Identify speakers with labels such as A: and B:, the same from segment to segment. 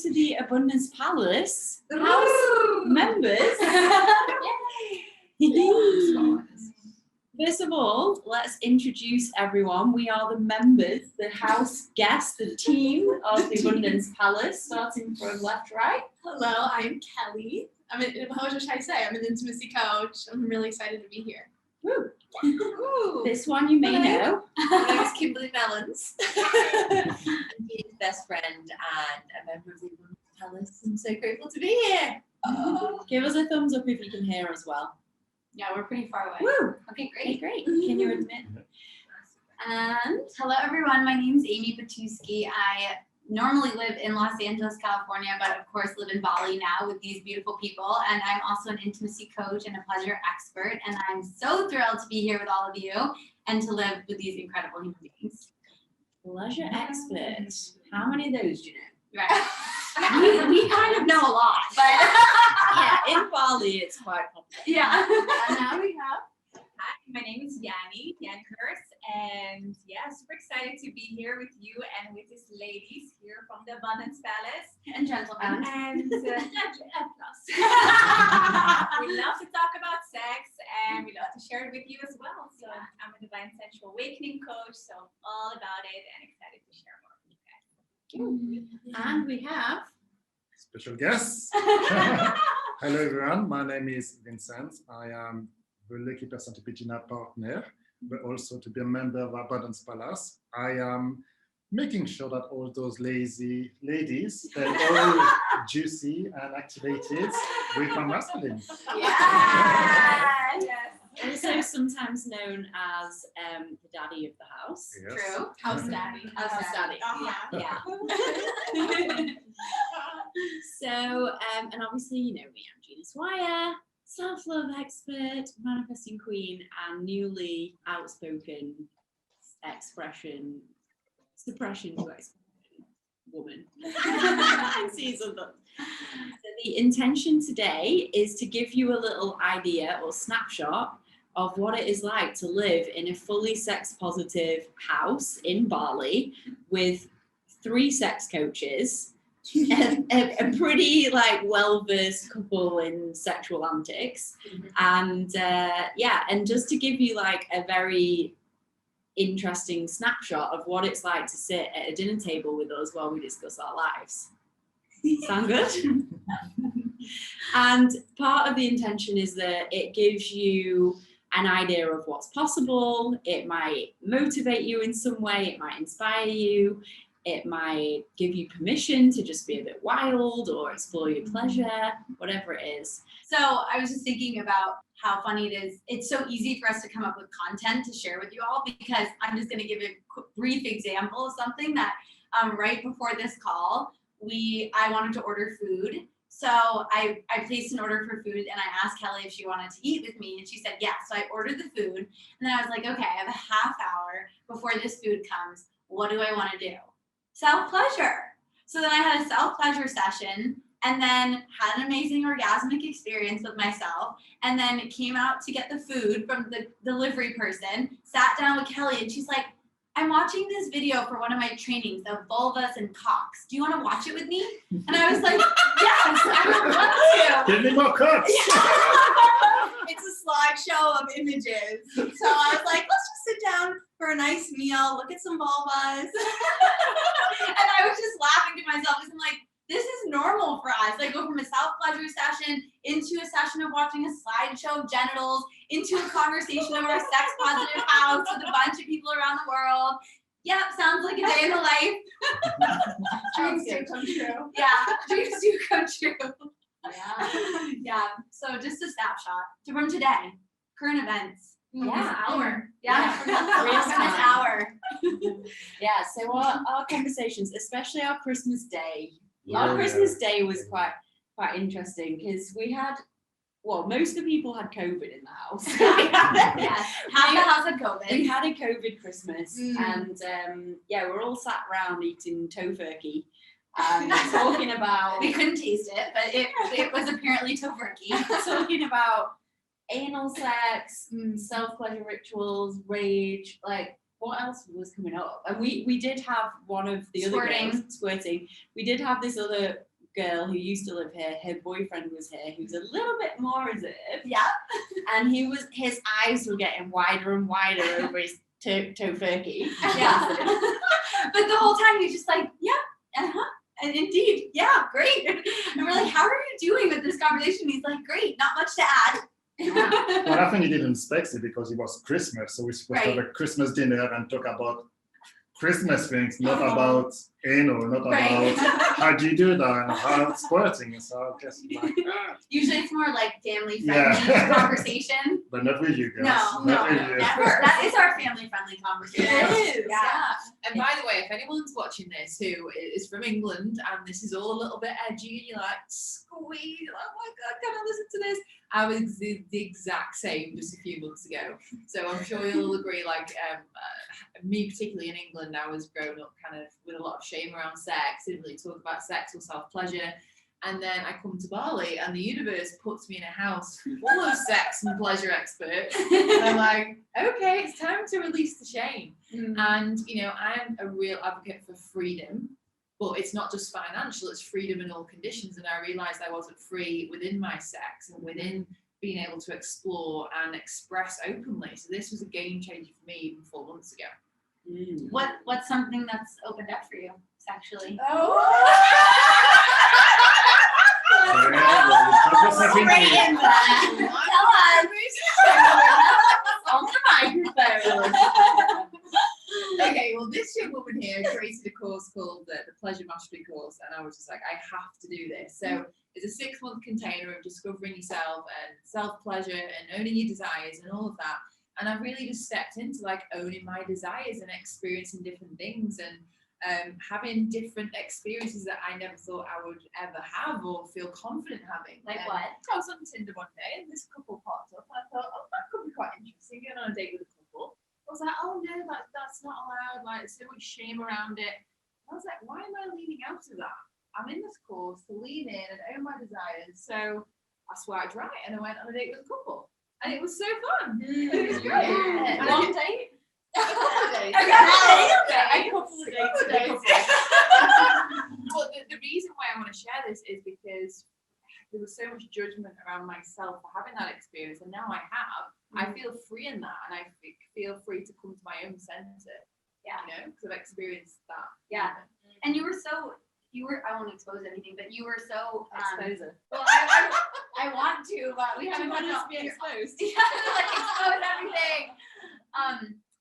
A: to the Abundance Palace house members. First of all, let's introduce everyone. We are the members, the house guests, the team of the Abundance Palace, starting from left, right.
B: Hello, I'm Kelley. How should I say? I'm an intimacy coach. I'm really excited to be here.
A: Woo.
B: Woo.
A: This one you may know.
C: My name is Kimberly Mellons. I'm Jean's best friend and a member of the Abundance Palace. I'm so grateful to be here.
A: Give us a thumbs up if you can hear as well.
B: Yeah, we're pretty far away.
A: Woo.
C: Okay,
A: Okay,
C: great.
A: great. Can you admit?
D: And hello everyone, my name is Aimee Batuski. I normally live in Los Angeles, California, but of course live in Bali now with these beautiful people. And I'm also an intimacy coach and a pleasure expert. And I'm so thrilled to be here with all of you and to live with these incredible human beings.
A: Pleasure expert. How many of those do you know?
D: Right. we kind of know a lot, but
A: Yeah, in Bali it's quite popular.
D: yeah.
C: And now we have, hi, my name is Yani Hurst, and yeah, super excited to be here with you and with these ladies here from the Abundance Palace.
D: And gentlemen.
C: And plus. We love to talk about sex and we love to share it with you as well. So I'm a divine sensual awakening coach, so I'm all about it and excited to share more with you guys.
A: And we have
E: Special guests. Hello everyone, my name is Vincent. I am the lucky person to be Gina partner, but also to be a member of Abundance Palace. I am making sure that all those lazy ladies, they're all juicy and activated with my masculine.
D: Yes.
A: also sometimes known as the daddy of the house.
E: Yes.
D: True.
B: House daddy.
A: House daddy.
D: Yeah.
A: So, and obviously, you know me, I'm Gina Swire, self-love expert, manifesting queen, and newly outspoken suppression to expression woman. Season them. So the intention today is to give you a little idea or snapshot of what it is like to live in a fully sex positive house in Bali with 3 sex coaches, a pretty like well-versed couple in sexual antics, and and just to give you like a very interesting snapshot of what it's like to sit at a dinner table with us while we discuss our lives. Sound good? And part of the intention is that it gives you an idea of what's possible. It might motivate you in some way, it might inspire you, it might give you permission to just be a bit wild or explore your pleasure, whatever it is.
D: So I was just thinking about how funny it is. It's so easy for us to come up with content to share with you all, because I'm just going to give a brief example of something that right before this call, I wanted to order food. So I placed an order for food and I asked Kelley if she wanted to eat with me, and she said yes. So I ordered the food and then I was like, okay, I have a half hour before this food comes. What do I want to do? Self-pleasure. So then I had a self-pleasure session and then had an amazing orgasmic experience with myself, and then came out to get the food from the delivery person, sat down with Kelley, and she's like, I'm watching this video for one of my trainings of vulvas and cocks. Do you want to watch it with me? And I was like, yes, I would love to.
E: Give me more cuts.
B: It's a slideshow of images. So I was like, let's just sit down for a nice meal, look at some vulvas.
D: And I was just laughing to myself because I'm like, this is normal for us. I go from a self-pleasure session into a session of watching a slideshow of genitals, into a conversation of our sex-positive house with a bunch of people around the world. Yep, sounds like a day in the life.
B: Dreams do come true.
D: Yeah, dreams do come true.
A: Yeah.
D: Yeah, so just a snapshot from today, current events.
A: Yeah.
D: This hour.
A: Yeah.
D: From this hour.
A: Yeah, so our conversations, especially our Christmas Day.
E: Yeah.
A: Our Christmas Day was quite interesting because we had, most of the people had COVID in the house.
D: Yes, half the house had COVID.
A: We had a COVID Christmas, and we're all sat around eating tofurkey and talking about.
D: We couldn't taste it, but it was apparently tofurkey.
A: Talking about anal sex, self-pleasure rituals, rage, like what else was coming up? And we did have one of the other girls, squirting. We did have this other girl who used to live here, her boyfriend was here, who's a little bit more reserved.
D: Yeah.
A: And his eyes were getting wider and wider over his tofurkey.
D: Yeah. But the whole time he's just like, yeah, and indeed, yeah, great. And we're like, how are you doing with this conversation? He's like, great, not much to add.
E: Well, I think he didn't expect it because it was Christmas, so we're supposed to have a Christmas dinner and talk about Christmas things, not about anal, not about how do you do that and how squirting. And so I guess like,
D: Usually it's more like family friendly conversation.
E: but not with you guys.
D: No,
E: Not with you.
D: never. That is our family friendly conversation.
B: It is,
D: Yeah.
F: And by the way, if anyone's watching this who is from England and this is all a little bit edgy and you're like, squeeze, oh my God, can I listen to this? I was the exact same just a few months ago. So I'm sure you'll all agree, like me particularly in England, I was growing up kind of with a lot of shame around sex, didn't really talk about sex or self-pleasure. And then I come to Bali and the universe puts me in a house full of sex and pleasure experts. And I'm like, okay, it's time to release the shame. And, you know, I'm a real advocate for freedom, but it's not just financial, it's freedom in all conditions. And I realized I wasn't free within my sex and within being able to explore and express openly. So this was a game changer for me even 4 months ago.
D: What's something that's opened up for you sexually?
A: On the microphone.
F: Okay, well, this young woman here created a course called the Pleasure Mastery course, and I was just like, I have to do this. So it's a 6-month container of discovering yourself and self-pleasure and owning your desires and all of that. And I really just stepped into like owning my desires and experiencing different things and having different experiences that I never thought I would ever have or feel confident having.
D: Like what?
F: I was on Tinder one day and this couple popped up and I thought, oh, that could be quite interesting, going on a date with a couple. I was like, oh no, that's not allowed, like there's so much shame around it. I was like, why am I leaning out of that? I'm in this course to lean in and own my desires. So I swiped right and I went on a date with a couple. And it was so fun. It was great.
A: Long date?
F: A couple of days.
A: A couple of days.
F: But the reason why I want to share this is because there was so much judgment around myself for having that experience, and now I have. I feel free in that, and I feel free to come to my own center.
D: Yeah.
F: You know, because I've experienced that.
D: Yeah. And you were, I won't expose anything, but you were so
A: Exposer.
D: well, I want to, but we haven't
A: want
D: done
A: us to be exposed.
D: Yeah, like expose everything.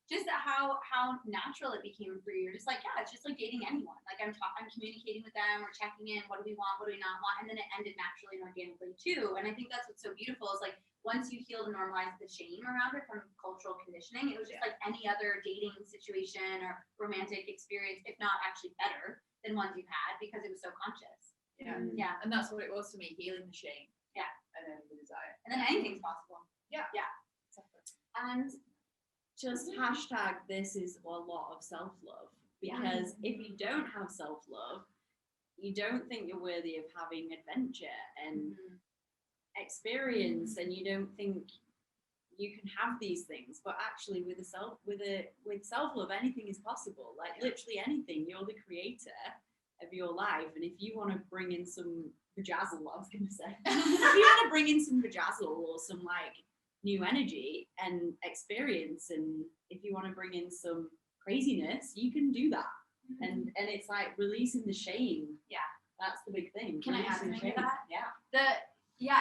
D: Just how natural it became for you. You're just like, yeah, it's just like dating anyone. Like I'm communicating with them, we're checking in, what do we want, what do we not want, and then it ended naturally and organically too. And I think that's what's so beautiful is like once you healed and normalized the shame around it from cultural conditioning, it was just like any other dating situation or romantic experience, if not actually better than ones you've had because it was so conscious.
F: Yeah.
D: Yeah.
F: And that's what it was for me, healing the shame.
D: Yeah.
F: And then the desire.
D: And then anything's possible.
F: Yeah.
D: Yeah.
F: Exactly.
A: And just hashtag this is a lot of self-love, because if you don't have self-love, you don't think you're worthy of having adventure and experience, and you don't think you can have these things. But actually with self-love, anything is possible. Like literally anything. You're the creator of your life, and if you want to bring in some vajazzle, I was gonna say, if you want to bring in some vajazzle or some like new energy and experience, and if you want to bring in some craziness, you can do that. And it's like releasing the shame.
D: Yeah,
A: that's the big thing.
D: Can I add
A: Releasing
D: something to
A: shame.
D: that?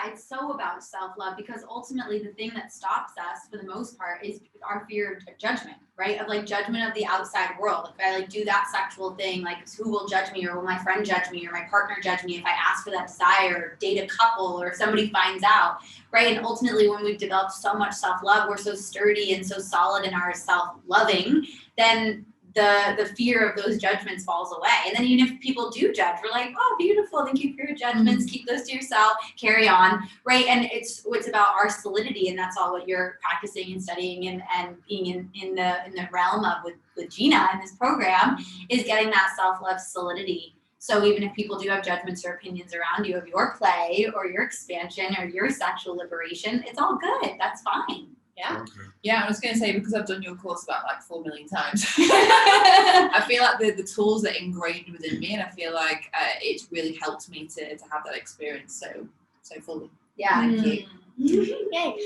D: It's so about self-love, because ultimately the thing that stops us for the most part is our fear of judgment, right? Of like judgment of the outside world. If I like do that sexual thing, like who will judge me, or will my friend judge me, or my partner judge me if I ask for that desire, or date a couple, or if somebody finds out, right? And ultimately when we've developed so much self-love, we're so sturdy and so solid in our self-loving, then the fear of those judgments falls away. And then even if people do judge, we're like, oh, beautiful, thank you for your judgments, keep those to yourself, carry on, right? And it's about our solidity, and that's all what you're practicing and studying and being in the realm of with Gina in this program, is getting that self-love solidity. So even if people do have judgments or opinions around you of your play or your expansion or your sexual liberation, it's all good. That's fine.
A: Yeah.
F: Yeah, I was going to say, because I've done your course about like 4 million times, I feel like the tools are ingrained within me, and I feel like it's really helped me to have that experience so fully.
D: Yeah.
F: Thank you.
A: Yay.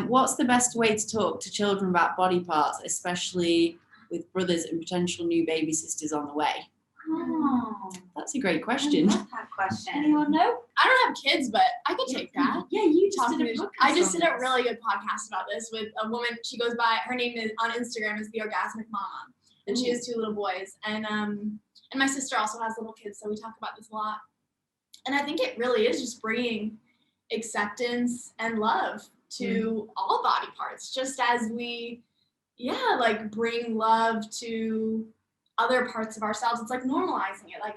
A: What's the best way to talk to children about body parts, especially with brothers and potential new baby sisters on the way?
D: Oh,
A: That's a great question.
D: I love that question.
A: Anyone know?
G: I don't have kids, but I could take that.
A: Yeah, you just
G: Talking
A: did a
G: to-
A: podcast.
G: I just
A: on
G: did a
A: this.
G: really good podcast about this with a woman. She goes by, her name is on Instagram is the Orgasmic Mama, and she has 2 little boys. And my sister also has little kids, so we talk about this a lot. And I think it really is just bringing acceptance and love to all body parts, just as we, like bring love to other parts of ourselves. It's like normalizing it, like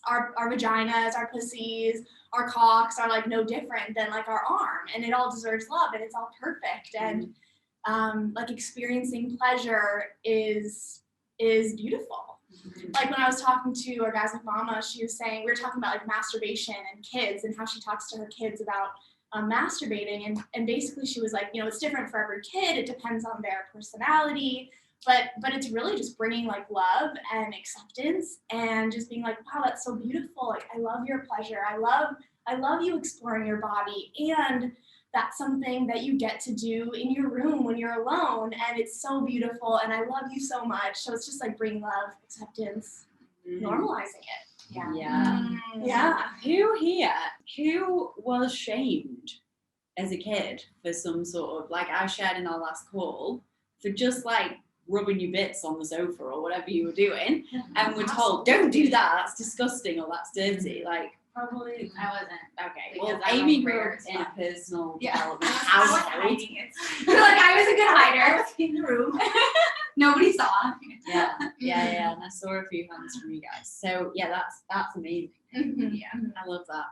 G: our vaginas, our pussies, our cocks are like no different than like our arm, and it all deserves love, and it's all perfect. And like experiencing pleasure is beautiful. Like when I was talking to Orgasmic Mama, she was saying, we were talking about like masturbation and kids and how she talks to her kids about masturbating, and basically she was like, it's different for every kid, it depends on their personality, but it's really just bringing like love and acceptance and just being like, wow, that's so beautiful, like I love your pleasure, I love you exploring your body, and that's something that you get to do in your room when you're alone, and it's so beautiful, and I love you so much. So it's just like bringing love, acceptance, normalizing it.
A: Yeah. Who was shamed as a kid for some sort of, like I shared in our last call, for just like rubbing your bits on the sofa or whatever you were doing, and we're told, don't do that, that's disgusting or that's dirty. Like,
D: Probably I wasn't.
A: okay,
D: Because
A: well,
D: I'm
A: Aimee
D: a
A: grew
D: rare
A: up in a
D: spot.
A: personal
D: Yeah.
A: development
C: I was
A: household.
C: hiding it.
D: Like I was a good hider.
C: I was in the room.
D: Nobody saw.
A: Yeah, and I saw a few hands from you guys. So yeah, that's amazing.
C: Yeah.
A: I love that.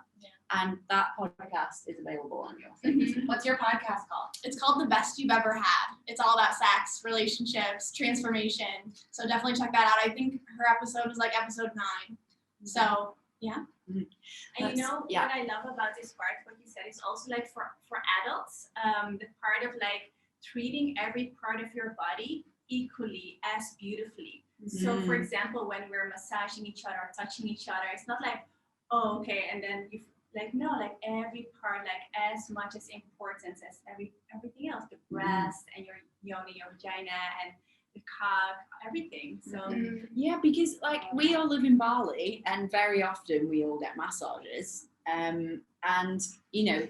A: And that podcast is available on your thing.
D: What's your podcast called?
G: It's called The Best You've Ever Had. It's all about sex, relationships, transformation. So definitely check that out. I think her episode was like episode 9. So
C: And
A: That's-
C: what I love about this part, what you said, is also like for adults, the part of like treating every part of your body equally as beautifully. So for example, when we're massaging each other, touching each other, it's not like, oh, okay, and then you like, no, like every part, like as much as importance as everything else, the breast and your yoni, your vagina, and the cock, everything. So
A: Yeah, because like we all live in Bali, and very often we all get massages. And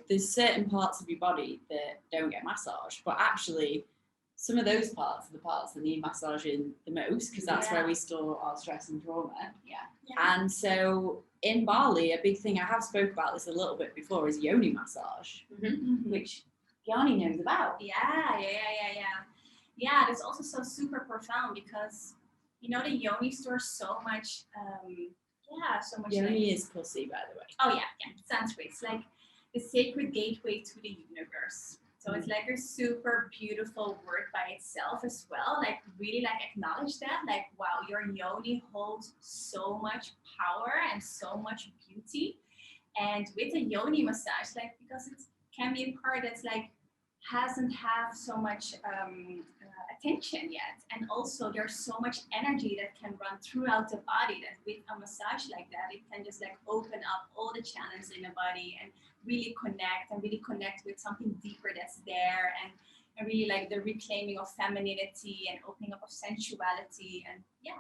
A: there's certain parts of your body that don't get massaged, but actually some of those parts are the parts that need massaging the most, because that's where we store our stress and trauma. And so in Bali, a big thing, I have spoke about this a little bit before, is Yoni massage, which Yani knows about.
C: Yeah, that's also so super profound, because the yoni stores so much so much
A: Yoni is pussy, by the way.
C: Oh yeah, Sanskrit. It's like the sacred gateway to the universe. So it's like a super beautiful word by itself as well. Like really like acknowledge that. Like, wow, your yoni holds so much power and so much beauty. And with a yoni massage, like, because it can be a part that's like hasn't have so much attention yet, and also there's so much energy that can run throughout the body, that with a massage like that, it can just like open up all the channels in the body and really connect with something deeper that's there, and really like the reclaiming of femininity and opening up of sensuality. And I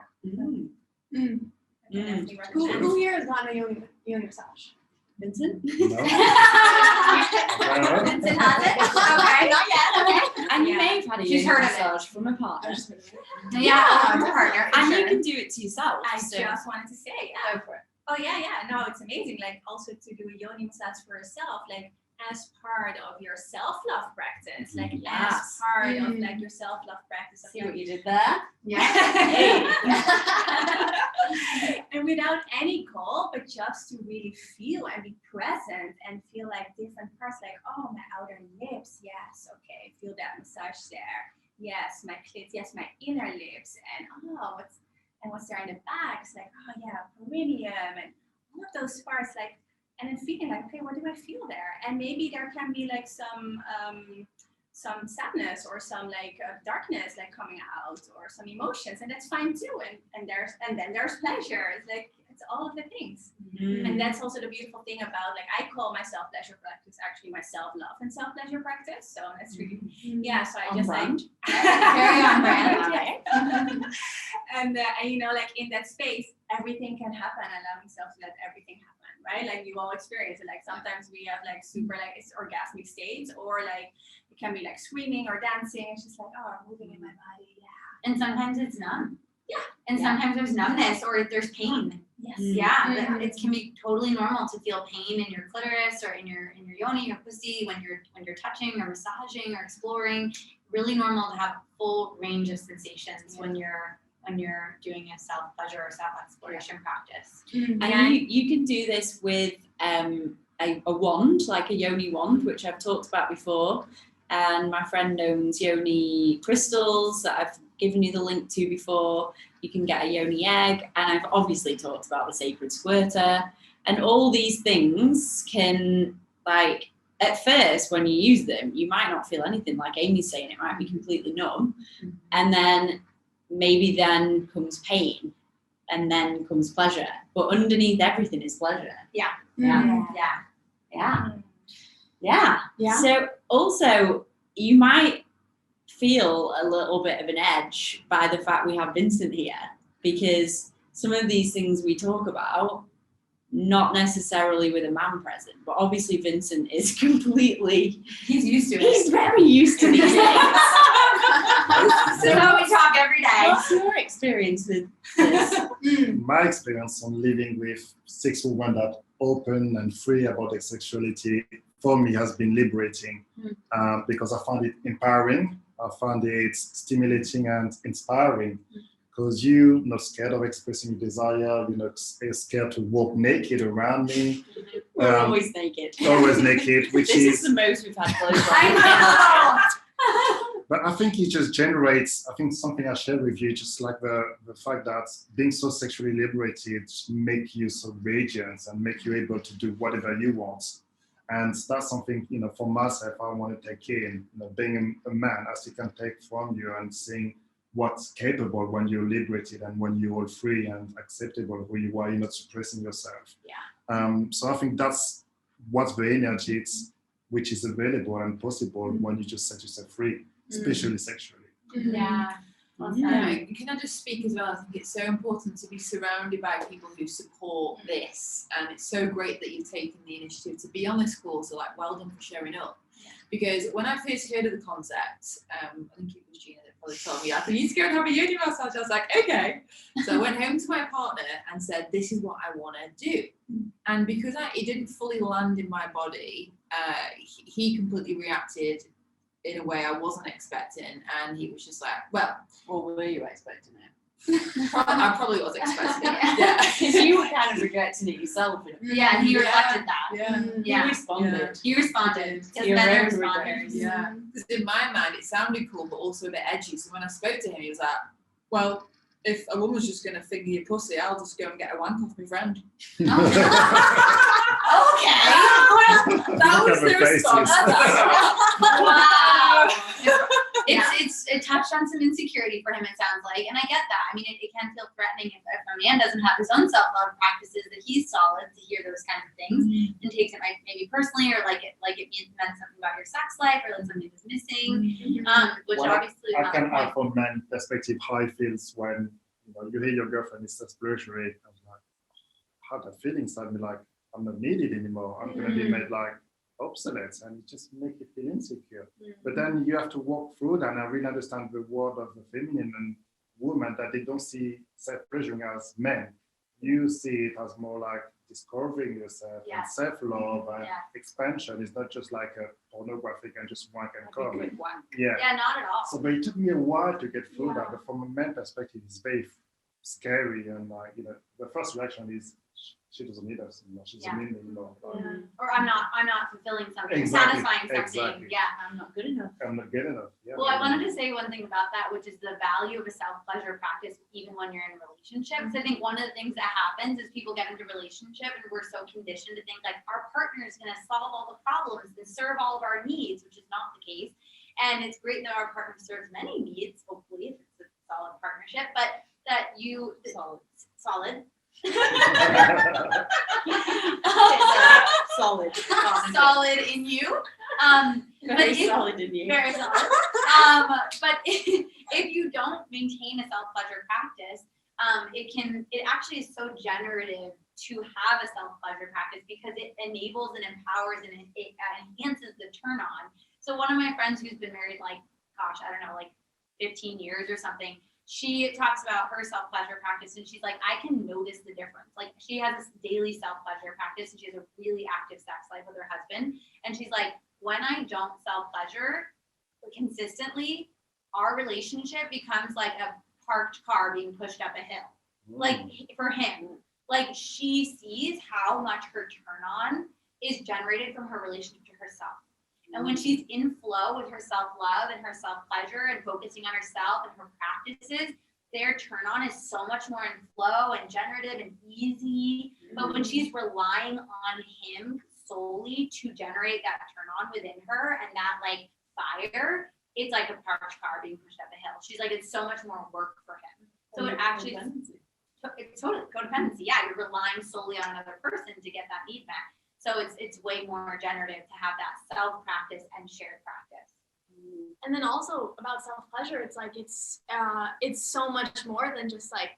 C: can definitely recommend.
G: who here is not a yoni massage?
A: Vincent?
E: No.
D: Vincent has it? Okay.
G: Not yet. Okay.
A: And you may have had a
D: She's
A: yoni
D: heard of it.
A: massage from a partner.
D: Yeah, from a partner.
A: And
D: for
A: you
D: sure.
A: can do it to yourself.
C: I
A: so-
C: just wanted to say, yeah.
A: Go for it.
C: Oh yeah, no, it's amazing. Like also to do a yoni massage for yourself, like as part of your self-love practice, like as
A: Yes.
C: part of like your self-love practice. Of
A: See
C: like,
A: what you did there?
D: Yeah.
C: and without any goal, but just to really feel and be present and feel like different parts, like, oh, my outer lips, yes, okay, feel that massage there. Yes, my clit, yes, my inner lips, and what's there in the back? It's like, oh yeah, perineum, and all of those parts, like, and then feeling like, okay, what do I feel there? And maybe there can be like some some sadness or some like darkness like coming out or some emotions, and that's fine too. And then there's pleasure. It's like it's all of the things. And that's also the beautiful thing about, like, I call my self-pleasure practice actually my self-love and self-pleasure practice. So that's really, so I just like,
D: Very on brand.
C: and you know, like in that space, everything can happen. Allow myself to let everything happen, right? Like you all experience it. Like sometimes we have like super like it's orgasmic states, or like it can be like screaming or dancing. It's just like, oh, I'm moving in my body. Yeah.
D: And sometimes it's numb.
C: Yeah.
D: And sometimes there's numbness or there's pain.
C: Yes.
D: Yeah, it can be totally normal to feel pain in your clitoris or in your yoni or pussy when you're touching or massaging or exploring. Really normal to have a full range of sensations when you're doing a self-pleasure or self-exploration practice.
A: And you can do this with a wand, like a yoni wand, which I've talked about before. And my friend owns yoni crystals that I've given you the link to before. You can get a yoni egg, and I've obviously talked about the sacred squirter. And all these things can, like, at first when you use them, you might not feel anything, like Aimee's saying, it might be completely numb. And then maybe then comes pain, and then comes pleasure. But underneath everything is pleasure.
D: Yeah.
A: So also, you might feel a little bit of an edge by the fact we have Vincent here, because some of these things we talk about, not necessarily with a man present, but obviously Vincent is completely,
D: He's used to it.
A: he's very used to these things.
D: So we talk every day.
A: What's your experience with this?
E: My experience on living with six women that open and free about their sexuality for me has been liberating, because I found it empowering. I found it stimulating and inspiring, because you're not scared of expressing your desire. You're not scared to walk naked around me.
A: We're always naked.
E: Always naked, which
A: This is the most we've had clothes on.
D: I
E: But I think it just generates, I think something I share with you, just like the fact that being so sexually liberated make you so radiant and make you able to do whatever you want. And that's something, you know, for myself, I want to take in, you know, being a man, as you can take from you and seeing what's capable when you're liberated and when you're all free and acceptable who you are, you're not suppressing yourself. So I think that's what's the energy which is available and possible when you just set yourself free, especially sexually.
D: Yeah.
F: Can I just speak as well? I think it's so important to be surrounded by people who support this, and it's so great that you've taken the initiative to be on this course. So, like, well done for showing up. Because when I first heard of the concept, I think it was Gina that probably told me, I need to go and have a Yoni massage. I was like, okay. So I went home to my partner and said, this is what I want to do. And because it didn't fully land in my body, he completely reacted in a way I wasn't expecting, and he was just like, well,
A: Or were you expecting it?
F: I probably was expecting it. Yeah.
A: Because you were kind of rejecting it yourself.
D: Yeah, and he reflected that.
F: Yeah.
A: You responded.
D: You responded. Because
A: You're
D: men are
A: very
D: responders.
F: Yeah. Because in my mind, it sounded cool, but also a bit edgy. So when I spoke to him, he was like, well, if a woman's just going to finger your pussy, I'll just go and get a wank off my friend.
D: Okay.
F: That was the response.
D: Wow. It touched on some insecurity for him, it sounds like, and I get that. I mean, it can feel threatening if a man doesn't have his own self-love practices that he's solid to hear those kinds of things and takes it maybe personally, or like it means something about your sex life, or that something is missing, which
E: Well,
D: obviously is
E: I
D: not
E: can
D: the point.
E: add from man's perspective how it feels when you hear your girlfriend is exploration. I'm like, how that feeling inside me, like I'm not needed anymore. I'm gonna be made like obsolete, and it just make you feel insecure. But then you have to walk through that and really understand the world of the feminine and women, that they don't see self-pleasuring as men. You see it as more like discovering yourself and self-love and expansion. It's not just like a pornographic and just wank and come. Yeah,
D: Not at all.
E: so but it took me a while to get through that. But from a man perspective, it's very scary, and the first reaction is she doesn't need us anymore. She doesn't need me anymore.
D: Or I'm not fulfilling something,
E: Exactly,
D: satisfying something.
E: exactly.
D: Yeah.
A: I'm not good enough.
E: I'm not good enough. Yeah.
D: Well, I wanted to say one thing about that, which is the value of a self-pleasure practice, even when you're in a relationship. So I think one of the things that happens is people get into a relationship and we're so conditioned to think like our partner is going to solve all the problems and serve all of our needs, which is not the case. And it's great that our partner serves many needs, hopefully, if it's a solid partnership, but that you solid.
A: Solid.
D: Solid in you.
A: Very solid in you.
D: Very solid. But if you don't maintain a self-pleasure practice, it actually is so generative to have a self-pleasure practice because it enables and empowers and it enhances the turn on. So one of my friends who's been married like 15 years or something, she talks about her self-pleasure practice and she's like, I can notice the difference. Like she has this daily self-pleasure practice and she has a really active sex life with her husband. And she's like, when I don't self-pleasure consistently, our relationship becomes like a parked car being pushed up a hill. Like for him, like she sees how much her turn on is generated from her relationship to herself. And when she's in flow with her self-love and her self-pleasure and focusing on herself and her practices, their turn on is so much more in flow and generative and easy. But when she's relying on him solely to generate that turn on within her and that like fire, it's like a parked car being pushed up a hill. She's like, it's so much more work for him. So it actually, it's totally codependency. Yeah, you're relying solely on another person to get that need met. So it's way more generative to have that self practice and shared practice.
G: And then also about self-pleasure, it's like it's so much more than just like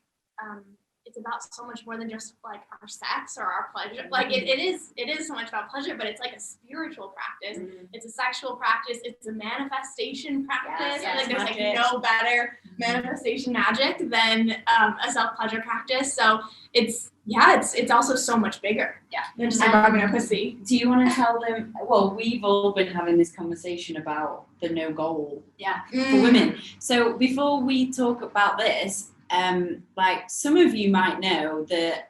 G: it's about so much more than just like our sex or our pleasure. Like it is so much about pleasure, but it's like a spiritual practice. It's a sexual practice. It's a manifestation practice.
A: Yes,
G: like there's
A: magic.
G: like no better manifestation magic than a self-pleasure practice. So it's also so much bigger.
D: Yeah.
G: Than just like rubbing a pussy.
A: Do you want to tell them? Well, we've all been having this conversation about the no goal for women. So before we talk about this, like some of you might know that,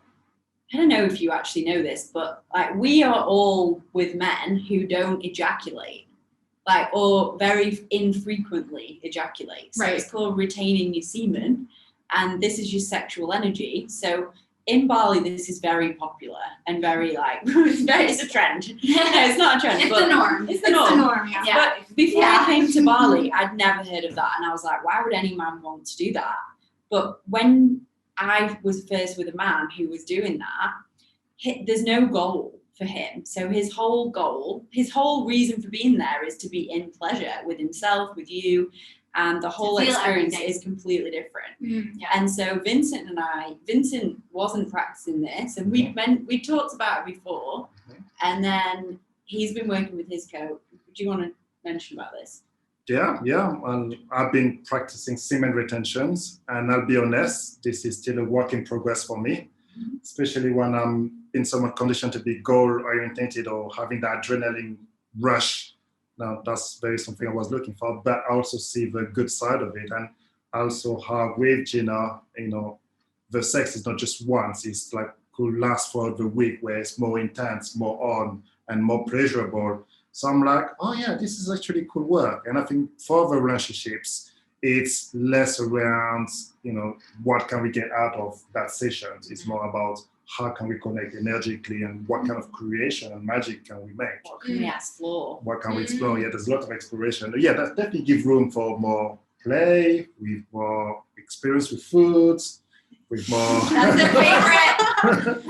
A: I don't know if you actually know this, but like we are all with men who don't ejaculate, like, or very infrequently ejaculate. So it's called retaining your semen, and this is your sexual energy. So in Bali, this is very popular and very like, it's a trend. No, it's not a trend.
D: It's the norm.
G: It's the norm, yeah.
A: But before I came to Bali, I'd never heard of that. And I was like, why would any man want to do that? But when I was first with a man who was doing that, there's no goal for him. So his whole goal, his whole reason for being there is to be in pleasure with himself, with you, and the whole experience is completely different. And so Vincent wasn't practicing this, and we talked about it before, and then he's been working with his coach. Do you want to mention about this?
E: Yeah. And I've been practicing semen retentions, and I'll be honest, this is still a work in progress for me, especially when I'm in somewhat conditioned to be goal-oriented or having that adrenaline rush. Now, that's very something I was looking for, but I also see the good side of it. And also how with Gina, the sex is not just once, it's like could last for the week where it's more intense, more on, and more pleasurable. So I'm like, oh yeah, this is actually cool work. And I think for the relationships, it's less around, what can we get out of that session? It's more about how can we connect energetically and what kind of creation and magic can we make?
A: What can we explore?
E: What can we explore? Yeah, there's a lot of exploration. Yeah, that definitely gives room for more play, with more experience with foods, with more...
D: That's a favorite!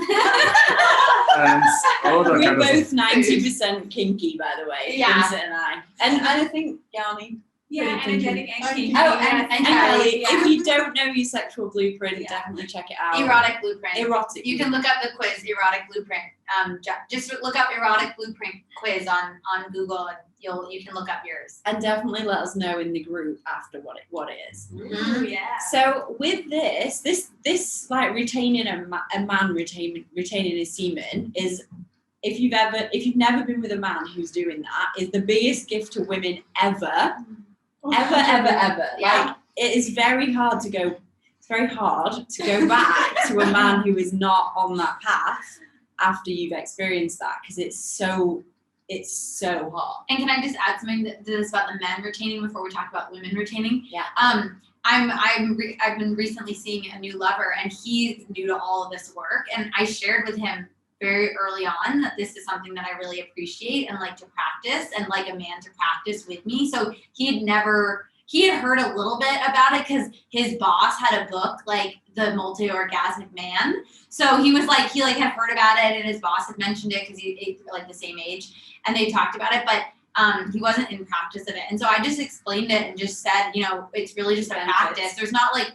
E: And all that
A: We're
E: kind of
A: both
E: stuff.
A: 90% kinky, by the way,
D: Yeah.
A: Vincent and I. And I think, Yani,
C: Yeah,
A: pretty
C: energetic
A: kinky.
C: and kinky.
D: Oh, and
A: Kelley,
D: yeah.
A: if you don't know your sexual blueprint, definitely check it out.
D: Erotic blueprint.
A: Erotic.
D: You can look up the quiz, erotic blueprint. Just look up erotic blueprint quiz on Google, and you can look up yours.
A: And definitely let us know in the group after what it is.
C: Ooh, yeah.
A: So with this like retaining a man retaining his semen is, if you've never been with a man who's doing that, is the biggest gift to women ever. Ever.
D: Yeah.
A: Like, it is very hard to go. It's very hard to go back to a man who is not on that path after you've experienced that, because it's so hard.
D: And can I just add something to this about the men retaining before we talk about women retaining?
A: Yeah.
D: I've been recently seeing a new lover, and he's new to all of this work, and I shared with him very early on that this is something that I really appreciate and like to practice and like a man to practice with me. So he had heard a little bit about it because his boss had a book, like the Multiorgasmic Man. So he was like, he had heard about it and his boss had mentioned it because he's like the same age and they talked about it, but he wasn't in practice of it. And so I just explained it and just said, you know, it's really just a practice. There's not like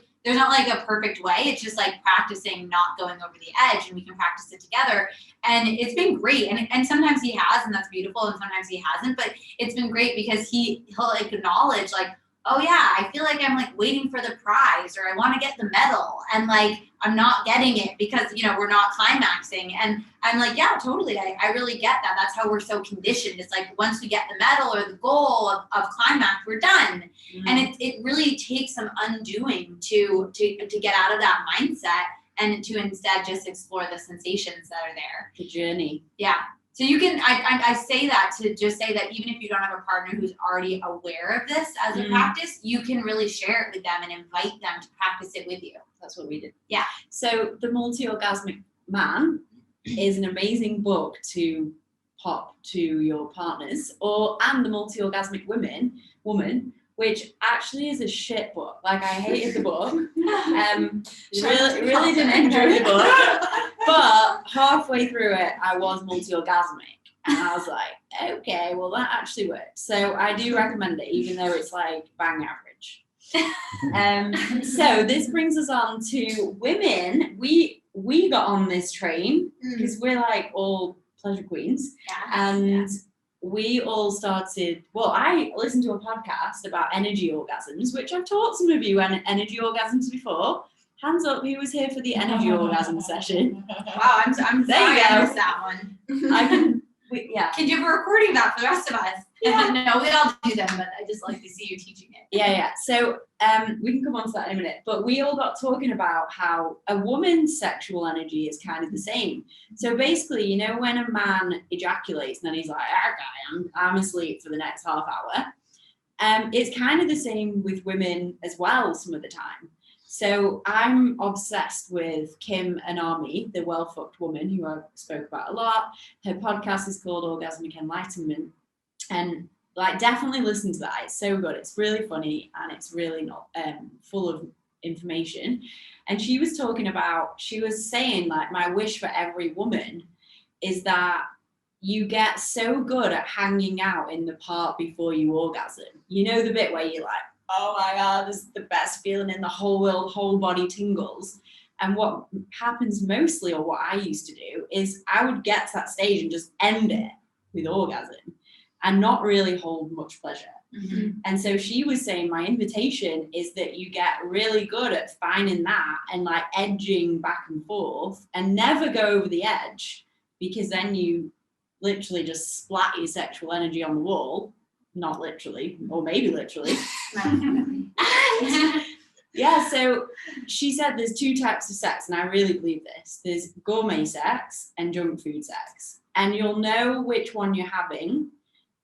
D: a perfect way. It's just like practicing not going over the edge, and we can practice it together. And it's been great. And sometimes he has, and that's beautiful, and sometimes he hasn't, but it's been great because he'll like acknowledge like, oh yeah, I feel like I'm like waiting for the prize, or I want to get the medal, and like I'm not getting it because, you know, we're not climaxing. And I'm like, yeah, totally. I really get that. That's how we're so conditioned. It's like once we get the medal or the goal of climax, we're done. And it really takes some undoing to get out of that mindset and to instead just explore the sensations that are there.
A: The journey.
D: Yeah. So you can, I say that to just say that even if you don't have a partner who's already aware of this as a practice, you can really share it with them and invite them to practice it with you.
A: That's what we did.
D: Yeah.
A: So the Multiorgasmic Man is an amazing book to pop to your partners, and the Multiorgasmic Woman, which actually is a shit book. Like I hated the book. Really didn't enjoy the book. But halfway through it, I was multi-orgasmic. And I was like, okay, well that actually worked. So I do recommend it, even though it's like bang average. So this brings us on to women. We got on this train because we're like all pleasure queens. And we all started, well, I listened to a podcast about energy orgasms, which I've taught some of you energy orgasms before. Hands up, who was here for the energy orgasm session?
D: Wow, I'm sorry I missed that one. Can you have a recording of that for the rest of us?
A: Yeah.
D: No, we all do them, but I just like to see you teaching it.
A: Yeah. So we can come on to that in a minute. But we all got talking about how a woman's sexual energy is kind of the same. So basically, you know, when a man ejaculates and then he's like, okay, I'm asleep for the next half hour. It's kind of the same with women as well some of the time. So I'm obsessed with Kim and Aimee, the well-fucked woman who I spoke about a lot. Her podcast is called Orgasmic Enlightenment. And like, definitely listen to that. It's so good. It's really funny and it's really not full of information. And she was saying like, my wish for every woman is that you get so good at hanging out in the part before you orgasm. You know, the bit where you're like, oh my God, this is the best feeling in the whole world, whole body tingles. And what happens mostly, or what I used to do, is I would get to that stage and just end it with orgasm and not really hold much pleasure. And so she was saying my invitation is that you get really good at finding that and like edging back and forth and never go over the edge, because then you literally just splat your sexual energy on the wall. Not literally, or maybe literally. Yeah, so she said there's two types of sex, and I really believe this. There's gourmet sex and junk food sex. And you'll know which one you're having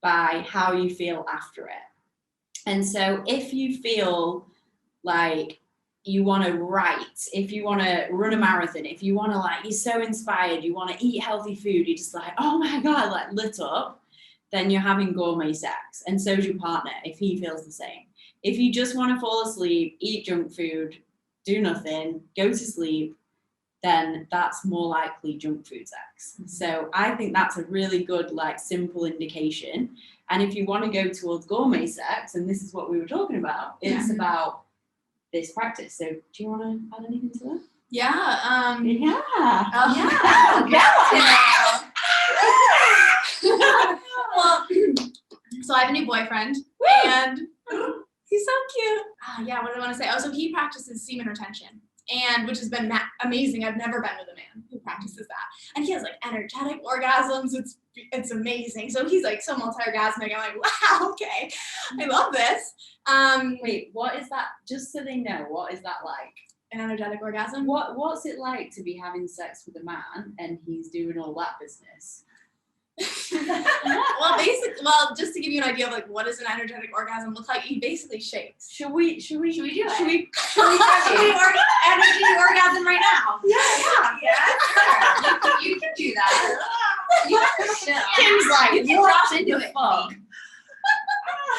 A: by how you feel after it. And so if you feel like you want to write, if you want to run a marathon, if you want to like, you're so inspired, you want to eat healthy food, you're just like, oh my God, like lit up, then you're having gourmet sex. And so's your partner, if he feels the same. If you just want to fall asleep, eat junk food, do nothing, go to sleep, then that's more likely junk food sex. So I think that's a really good, like, simple indication. And if you want to go towards gourmet sex, and this is what we were talking about, it's about this practice. So do you want to add anything to that?
G: Yeah. Well, so I have a new boyfriend, and he's so cute. Yeah, what did I want to say? Oh, so he practices semen retention, and which has been amazing. I've never been with a man who practices that, and he has like energetic orgasms. It's amazing. So he's like so multi-orgasmic. I'm like, wow, okay, I love this.
A: Wait, what is that? Just so they know, what is that like?
G: An energetic orgasm.
A: What's it like to be having sex with a man and he's doing all that business?
G: Well, just to give you an idea of like what does an energetic orgasm look like, he basically shakes.
A: Should we do it?
D: Should we energy orgasm right now?
G: Yeah.
D: You can do that. You have to chill.
A: Kim's like,
D: You can drop into it.
A: fuck?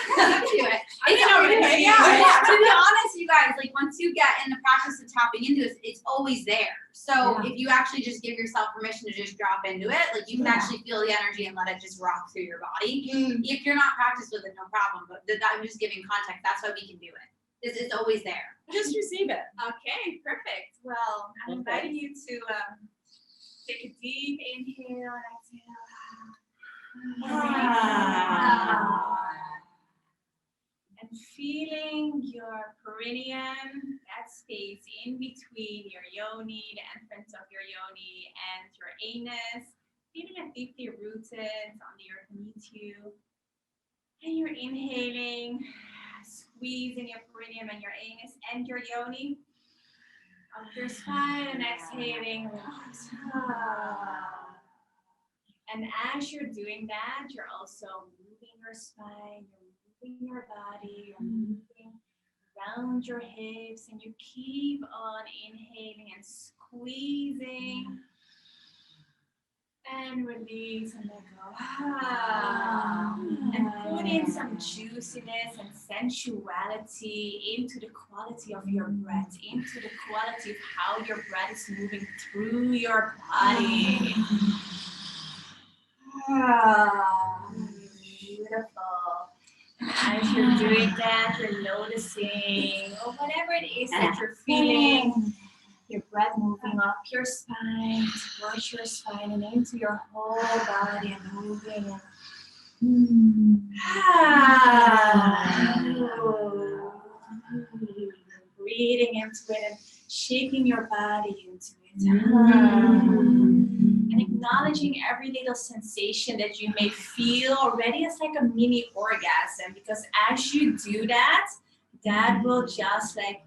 D: You can do it.
A: I know what it is.
D: Yeah. To be honest, you guys, like once you get in the practice of tapping into it, it's always there. So if you actually just give yourself permission to just drop into it, like you can actually feel the energy and let it just rock through your body. If you're not practiced with it, no problem. But I'm just giving context. That's why we can do it. It's always there.
A: Just receive it.
C: Okay, perfect. Well, I'm inviting you to take a deep inhale and exhale. And feeling your perineum, that space in between your yoni, the entrance of your yoni, and your anus, feeling it deeply rooted on the earth beneath you. And you're inhaling, squeezing your perineum and your anus and your yoni up your spine, and exhaling. And as you're doing that, you're also moving your spine, you're moving your body, you're moving around your hips, and you keep on inhaling and squeezing. And release and let go. And put in some juiciness and sensuality into the quality of your breath, into the quality of how your breath is moving through your body. Beautiful. As you're doing that, you're noticing, or whatever it is that you're feeling, your breath moving up your spine, towards your spine, and into your whole body, and moving. Breathing into it and shaking your body into it. And acknowledging every little sensation that you may feel already as like a mini orgasm, because as you do that, that will just like,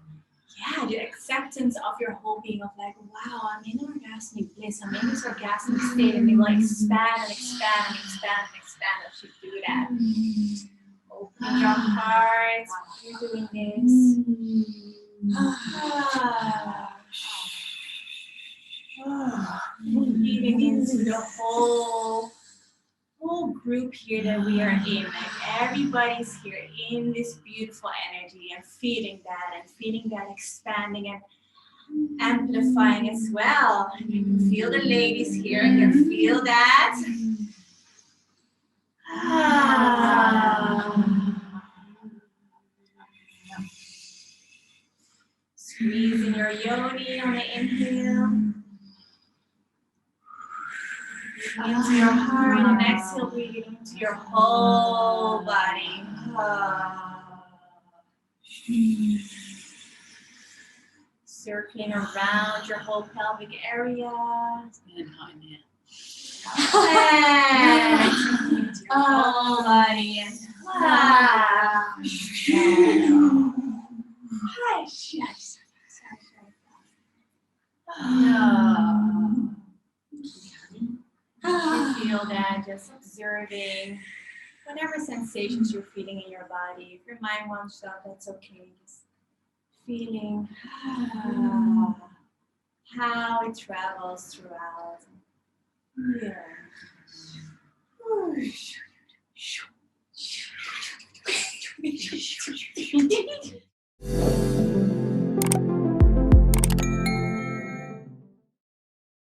C: the acceptance of your whole being of like, wow, I'm in orgasmic bliss, I'm in this orgasmic state, and it will expand and expand and expand and expand as you do that. Open your heart while you're doing this. Breathing into the whole group here that we are in. Like everybody's here in this beautiful energy and feeling that expanding and amplifying as well. And you can feel the ladies here, and you can feel that. Squeezing your yoni on the inhale. Into your heart, and exhale, breathing into your whole body. Circling around your whole pelvic area. It's been hot in here. And into your whole body. And you feel that, just observing whatever sensations you're feeling in your body. If your mind wants to, that's okay. Just feeling how it travels throughout. Yeah.